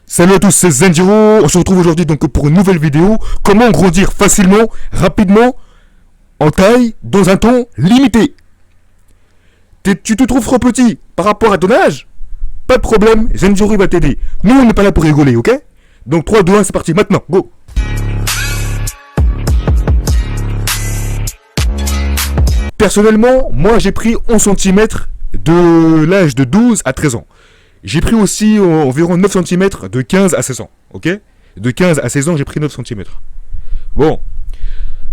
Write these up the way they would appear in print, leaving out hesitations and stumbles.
Salut à tous, c'est Zenjiro. On se retrouve aujourd'hui donc pour une nouvelle vidéo. Comment grandir facilement, rapidement, en taille, dans un temps limité. Tu te trouves trop petit par rapport à ton âge? Pas de problème, Zenjiro va t'aider. Nous on n'est pas là pour rigoler, ok? Donc 3, 2, 1, c'est parti, maintenant, go! Personnellement, moi j'ai pris 11 cm de l'âge de 12 à 13 ans. J'ai pris aussi environ 9 cm de 15 à 16 ans, ok? De 15 à 16 ans, j'ai pris 9 cm. Bon,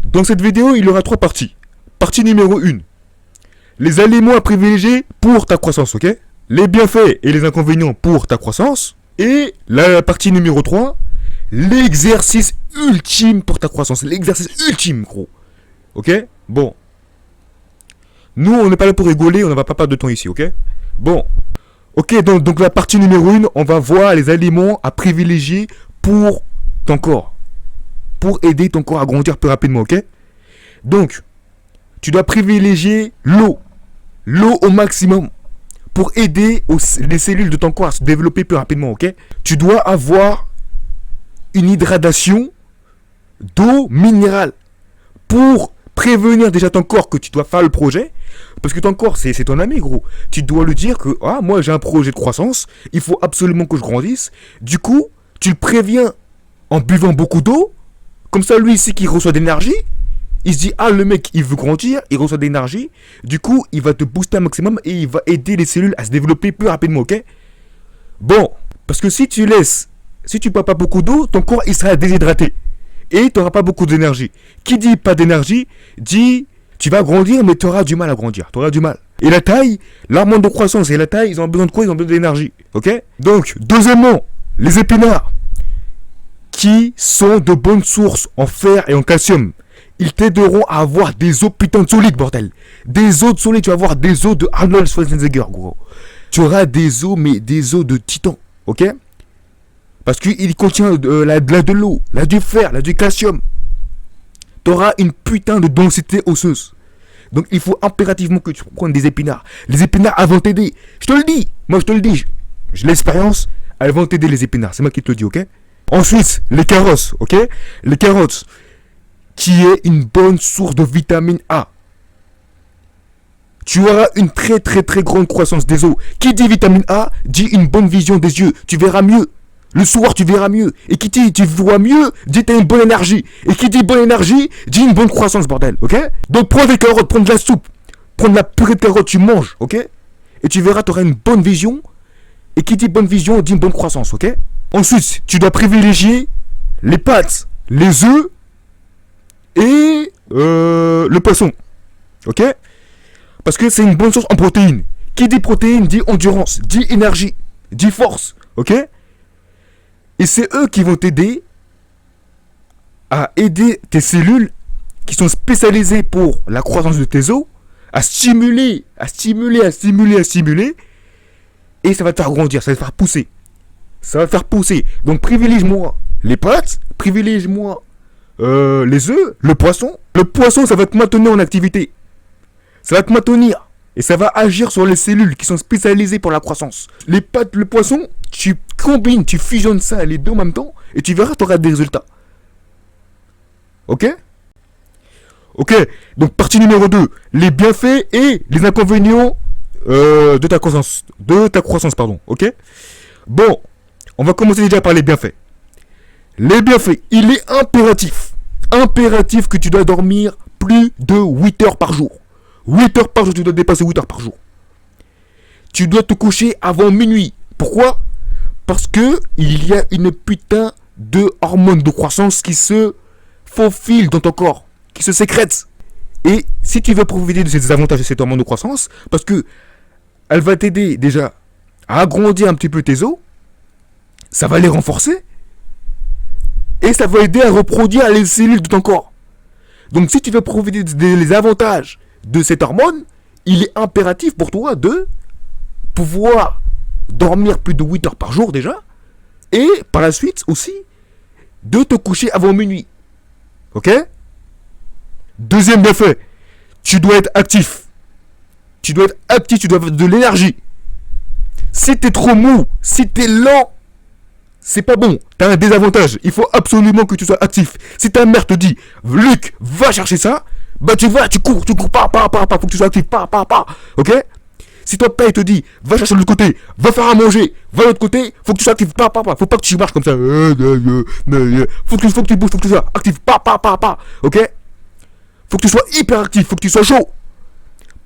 dans cette vidéo, il y aura 3 parties. Partie numéro 1, les aliments à privilégier pour ta croissance, ok? Les bienfaits et les inconvénients pour ta croissance. Et la partie numéro 3, l'exercice ultime pour ta croissance. L'exercice ultime, gros. Ok? Bon. Nous, on n'est pas là pour rigoler, on ne va pas perdre de temps ici, ok? Bon. Ok, donc la partie numéro 1, on va voir les aliments à privilégier pour ton corps. Pour aider ton corps à grandir plus rapidement, ok? Donc, tu dois privilégier l'eau. L'eau au maximum. Pour aider les cellules de ton corps à se développer plus rapidement, ok? Tu dois avoir une hydratation d'eau minérale. Pour prévenir déjà ton corps que tu dois faire le projet. Parce que ton corps, c'est ton ami, gros. Tu dois lui dire que, moi j'ai un projet de croissance, il faut absolument que je grandisse. Du coup, tu le préviens en buvant beaucoup d'eau. Comme ça, lui, ici, qu'il reçoit d'énergie. Il se dit, le mec, il veut grandir, il reçoit de l'énergie. Du coup, il va te booster un maximum et il va aider les cellules à se développer plus rapidement, ok? Bon, parce que si tu bois pas beaucoup d'eau, ton corps, il sera déshydraté. Et tu n'auras pas beaucoup d'énergie. Qui dit pas d'énergie, dit tu vas grandir, mais tu auras du mal à grandir. Tu auras du mal. Et la taille, l'hormone de croissance et la taille, ils ont besoin de quoi? Ils ont besoin d'énergie. Ok? Donc, deuxièmement, les épinards, qui sont de bonnes sources en fer et en calcium. Ils t'aideront à avoir des os putain de solides, bordel. Des os de solides, tu vas avoir des os de Arnold Schwarzenegger, gros. Tu auras des os, mais des os de titan. Ok? Parce qu'il contient de l'eau, là du fer, là du calcium. Tu auras une putain de densité osseuse. Donc il faut impérativement que tu prennes des épinards. Les épinards, elles vont t'aider. Je te le dis. Moi je te le dis. J'ai l'expérience. Elles vont t'aider les épinards. C'est moi qui te le dis, ok? Ensuite, les carottes, ok? Les carottes, qui est une bonne source de vitamine A. Tu auras une très très très grande croissance des os. Qui dit vitamine A, dit une bonne vision des yeux. Tu verras mieux. Le soir, tu verras mieux. Et qui dit tu vois mieux, dit tu as une bonne énergie. Et qui dit bonne énergie, dit une bonne croissance, bordel, ok? Donc prends des carottes, prends de la soupe, prends de la purée de carottes, tu manges, ok? Et tu verras, tu auras une bonne vision. Et qui dit bonne vision, dit une bonne croissance, ok? Ensuite, tu dois privilégier les pâtes, les œufs et le poisson, ok? Parce que c'est une bonne source en protéines. Qui dit protéines, dit endurance, dit énergie, dit force, ok? Et c'est eux qui vont t'aider à aider tes cellules qui sont spécialisées pour la croissance de tes os à stimuler. Et ça va te faire grandir, ça va te faire pousser. Donc privilège-moi les pâtes, privilège-moi les œufs, le poisson. Le poisson, ça va te maintenir en activité. Ça va te maintenir. Et ça va agir sur les cellules qui sont spécialisées pour la croissance. Les pâtes, le poisson, tu combines, tu fusionnes ça, les deux en même temps, et tu verras, tu auras des résultats. Ok? Ok, donc partie numéro 2, les bienfaits et les inconvénients de ta croissance. Ok? Bon, on va commencer déjà par les bienfaits. Les bienfaits, il est impératif que tu dois dormir plus de 8 heures par jour. 8 heures par jour, tu dois dépasser 8 heures par jour. Tu dois te coucher avant minuit. Pourquoi? Parce que il y a une putain de hormone de croissance qui se faufile dans ton corps, qui se sécrète. Et si tu veux profiter de ces avantages de cette hormone de croissance, parce que elle va t'aider déjà à agrandir un petit peu tes os, ça va les renforcer, et ça va aider à reproduire les cellules de ton corps. Donc si tu veux profiter des avantages de cette hormone, il est impératif pour toi de pouvoir dormir plus de 8 heures par jour déjà, et par la suite aussi de te coucher avant minuit. Ok? Deuxième bienfait, tu dois être actif. Tu dois être actif, tu dois avoir de l'énergie. Si t'es trop mou, si t'es lent, c'est pas bon. T'as un désavantage. Il faut absolument que tu sois actif. Si ta mère te dit, Luc, va chercher ça, bah tu vas, tu cours, pas, faut que tu sois actif, pas. Ok? Si ton père te dit, va chercher de l'autre côté, va faire à manger, va de l'autre côté, faut que tu sois actif, pas. Faut pas que tu marches comme ça. Faut que tu bouges, faut que tu sois actif, pas. Ok? Faut que tu sois hyper actif, faut que tu sois chaud.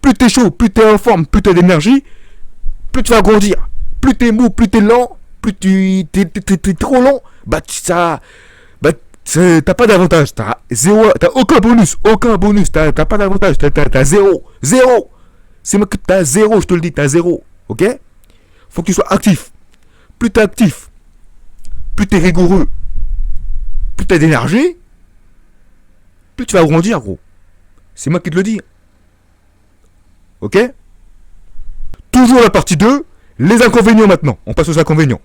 Plus t'es chaud, plus t'es en forme, plus t'as d'énergie, plus tu vas grandir. Plus t'es mou, plus t'es lent, plus t'es trop lent, bah t'as pas d'avantage, t'as aucun bonus, t'as pas d'avantage, t'as zéro. C'est moi que t'as zéro, je te le dis, t'as zéro, ok? Faut que tu sois actif. Plus t'es actif, plus t'es rigoureux, plus t'as d'énergie, plus tu vas grandir, gros. C'est moi qui te le dis. Ok? Toujours la partie 2, les inconvénients maintenant. On passe aux inconvénients.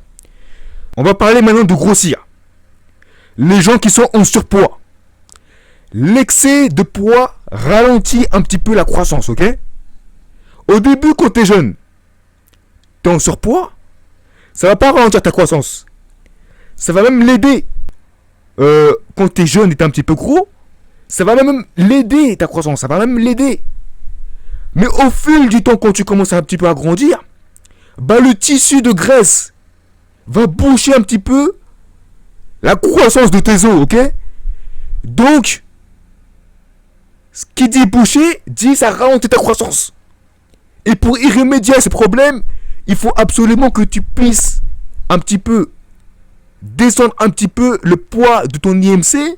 On va parler maintenant de grossir. Les gens qui sont en surpoids. L'excès de poids ralentit un petit peu la croissance, ok? Au début, quand t'es jeune, t'es en surpoids, ça va pas ralentir ta croissance. Ça va même l'aider. Quand t'es jeune et t'es un petit peu gros, ça va même l'aider ta croissance, ça va même l'aider. Mais au fil du temps, quand tu commences un petit peu à grandir, bah le tissu de graisse va boucher un petit peu la croissance de tes os, ok? Donc, ce qui dit boucher, dit ça ralentit ta croissance. Et pour y remédier à ces problèmes, il faut absolument que tu puisses un petit peu descendre un petit peu le poids de ton IMC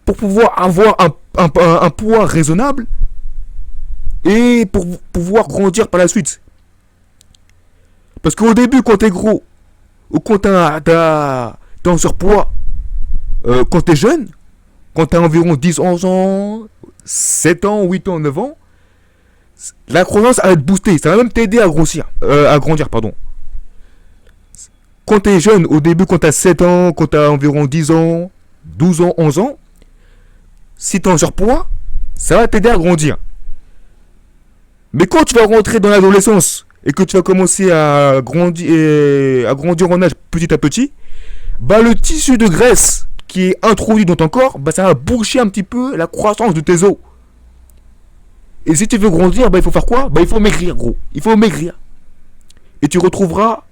pour pouvoir avoir un poids raisonnable et pour pouvoir grandir par la suite. Parce qu'au début, quand t'es gros ou quand t'es en surpoids, quand t'es jeune, quand t'as environ 10, 11 ans, 7 ans, 8 ans, 9 ans, la croissance va te booster, ça va même t'aider à grandir, pardon. Quand t'es jeune, au début, quand t'as 7 ans, quand t'as environ 10 ans, 12 ans, 11 ans, si t'es en surpoids, ça va t'aider à grandir. Mais quand tu vas rentrer dans l'adolescence et que tu vas commencer à grandir en âge petit à petit, bah le tissu de graisse qui est introduit dans ton corps, bah ça va boucher un petit peu la croissance de tes os. Et si tu veux grandir, bah il faut faire quoi? Bah il faut maigrir, gros. Il faut maigrir. Et tu retrouveras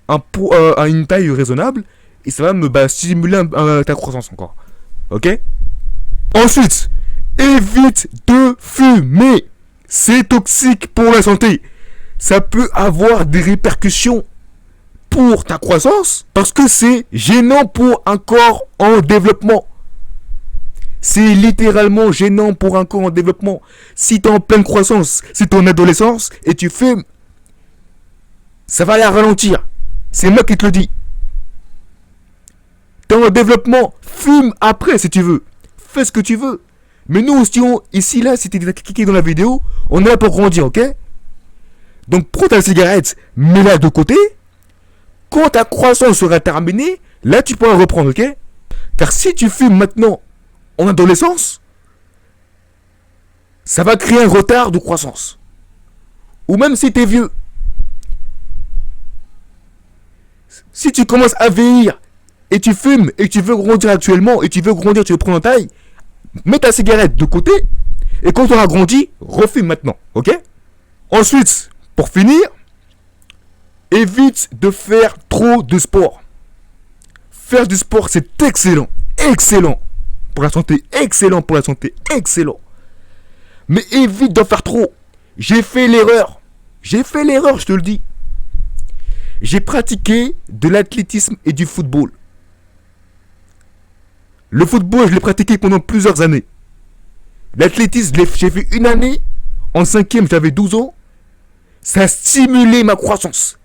à une taille raisonnable et ça va stimuler ta croissance encore. Ok? Ensuite, évite de fumer. C'est toxique pour la santé. Ça peut avoir des répercussions pour ta croissance parce que c'est gênant pour un corps en développement. C'est littéralement gênant pour un corps en développement. Si t'es en pleine croissance, si t'es en adolescence et tu fumes, ça va la ralentir. C'est moi qui te le dis. T'es en développement, fume après si tu veux. Fais ce que tu veux. Mais nous, ici, là, si t'es cliqué dans la vidéo, on est là pour grandir, ok? Donc, prends ta cigarette, mets-la de côté. Quand ta croissance sera terminée, là, tu pourras reprendre, ok? Car si tu fumes maintenant, en adolescence, ça va créer un retard de croissance. Ou même si t'es vieux. Si tu commences à vieillir, et tu fumes, et tu veux grandir actuellement, et tu veux grandir, tu veux prendre en taille, mets ta cigarette de côté, et quand tu auras grandi, refume maintenant, ok? Ensuite, pour finir, évite de faire trop de sport. Faire du sport, c'est excellent, excellent pour la santé, excellent pour la santé, excellent. Mais évite d'en faire trop. J'ai fait l'erreur, je te le dis. J'ai pratiqué de l'athlétisme et du football. Le football, je l'ai pratiqué pendant plusieurs années. L'athlétisme, j'ai fait une année. En 5e, j'avais 12 ans. Ça a stimulé ma croissance.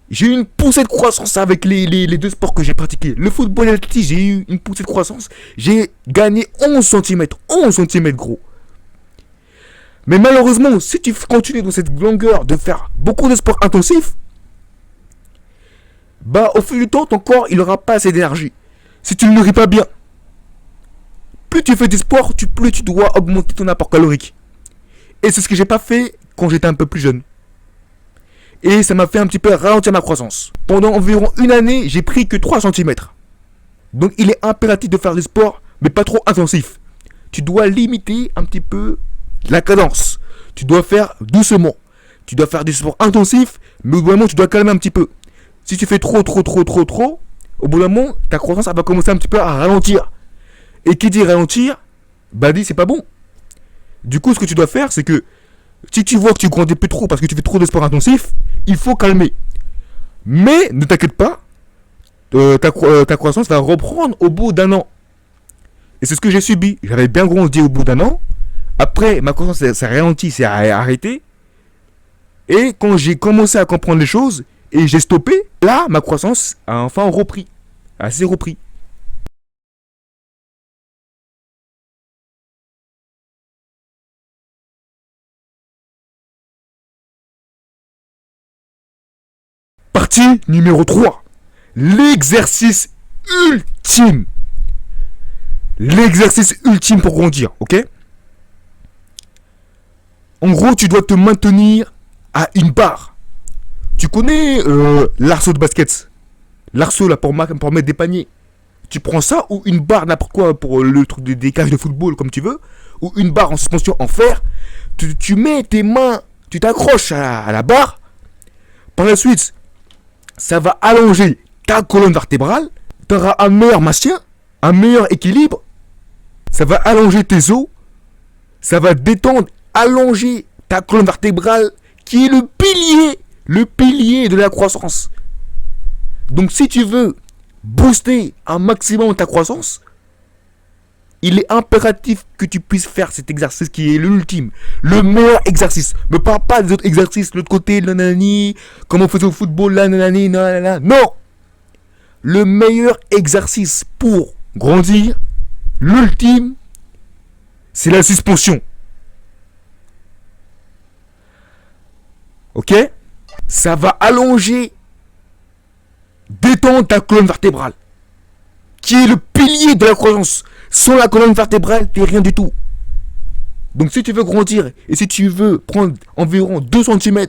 J'ai eu une poussée de croissance avec les deux sports que j'ai pratiqués. Le football et l'athlétisme, j'ai eu une poussée de croissance. J'ai gagné 11 cm. 11 cm, gros. Mais malheureusement, si tu continues dans cette longueur de faire beaucoup de sports intensifs, bah au fil du temps, ton corps, il n'aura pas assez d'énergie. Si tu ne nourris pas bien, plus tu fais du sport, plus tu dois augmenter ton apport calorique. Et c'est ce que j'ai pas fait quand j'étais un peu plus jeune. Et ça m'a fait un petit peu ralentir ma croissance. Pendant environ une année, j'ai pris que 3 centimètres. Donc il est impératif de faire du sport, mais pas trop intensif. Tu dois limiter un petit peu la cadence. Tu dois faire doucement. Tu dois faire du sport intensif, mais au bout d'un moment, tu dois calmer un petit peu. Si tu fais trop, au bout d'un moment, ta croissance elle va commencer un petit peu à ralentir. Et qui dit ralentir, bah dit c'est pas bon. Du coup, ce que tu dois faire, c'est que si tu vois que tu grandis plus trop parce que tu fais trop de sport intensif, il faut calmer. Mais ne t'inquiète pas, ta croissance va reprendre au bout d'un an. Et c'est ce que j'ai subi. J'avais bien grandi au bout d'un an. Après, ma croissance s'est ralentie, s'est arrêtée. Et quand j'ai commencé à comprendre les choses et j'ai stoppé, là, ma croissance a enfin repris. Assez repris. Partie numéro 3. L'exercice ultime. L'exercice ultime pour grandir, ok? En gros, tu dois te maintenir à une barre. Tu connais l'arceau de basket? L'arceau là pour mettre des paniers. Tu prends ça ou une barre n'importe quoi pour le truc des cages de football comme tu veux, ou une barre en suspension en fer. Tu mets tes mains, tu t'accroches à la barre. Par la suite, ça va allonger ta colonne vertébrale. Tu auras un meilleur maintien, un meilleur équilibre. Ça va allonger tes os. Ça va détendre, allonger ta colonne vertébrale qui est le pilier de la croissance. Donc si tu veux booster un maximum ta croissance, il est impératif que tu puisses faire cet exercice qui est l'ultime, le meilleur exercice. Ne parle pas des autres exercices, l'autre côté, nanani, comme on faisait au football, là, nanani, nanana. Non. Le meilleur exercice pour grandir, l'ultime, c'est la suspension. Ok? Ça va allonger, détendre ta colonne vertébrale, qui est le pilier de la croissance. Sans la colonne vertébrale, t'es rien du tout. Donc si tu veux grandir et si tu veux prendre environ 2 cm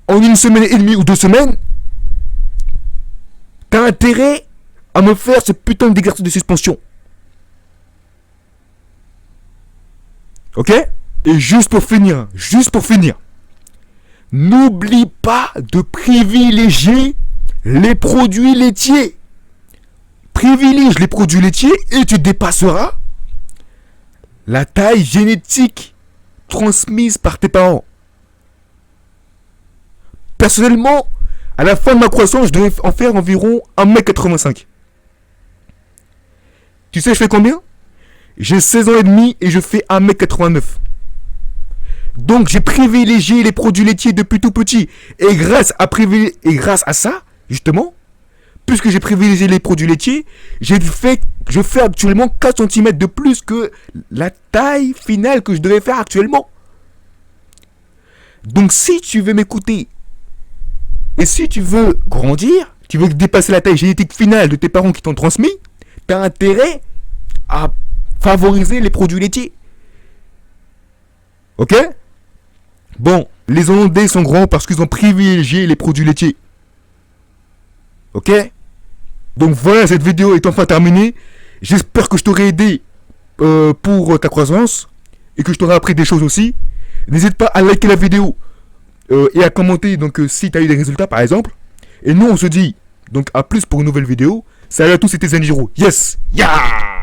en 1 semaine et demie ou 2 semaines, t'as intérêt à me faire ce putain d'exercice de suspension. Ok? Et juste pour finir, n'oublie pas de privilégier les produits laitiers. Privilégie les produits laitiers et tu dépasseras la taille génétique transmise par tes parents. Personnellement, à la fin de ma croissance, je devais en faire environ 1m85. Tu sais, je fais combien? J'ai 16 ans et demi et je fais 1m89. Donc j'ai privilégié les produits laitiers depuis tout petit. Et grâce à ça, justement, puisque j'ai privilégié les produits laitiers, je fais actuellement 4 cm de plus que la taille finale que je devais faire actuellement. Donc si tu veux m'écouter, et si tu veux grandir, tu veux dépasser la taille génétique finale de tes parents qui t'ont transmis, tu as intérêt à favoriser les produits laitiers. Ok? Bon, les Hollandais sont grands parce qu'ils ont privilégié les produits laitiers. Ok? Donc voilà, cette vidéo est enfin terminée. J'espère que je t'aurai aidé pour ta croissance et que je t'aurai appris des choses aussi. N'hésite pas à liker la vidéo et à commenter donc si tu as eu des résultats par exemple. Et nous on se dit donc à plus pour une nouvelle vidéo. Salut à tous, c'était Zenjiro. Yes! Yeah!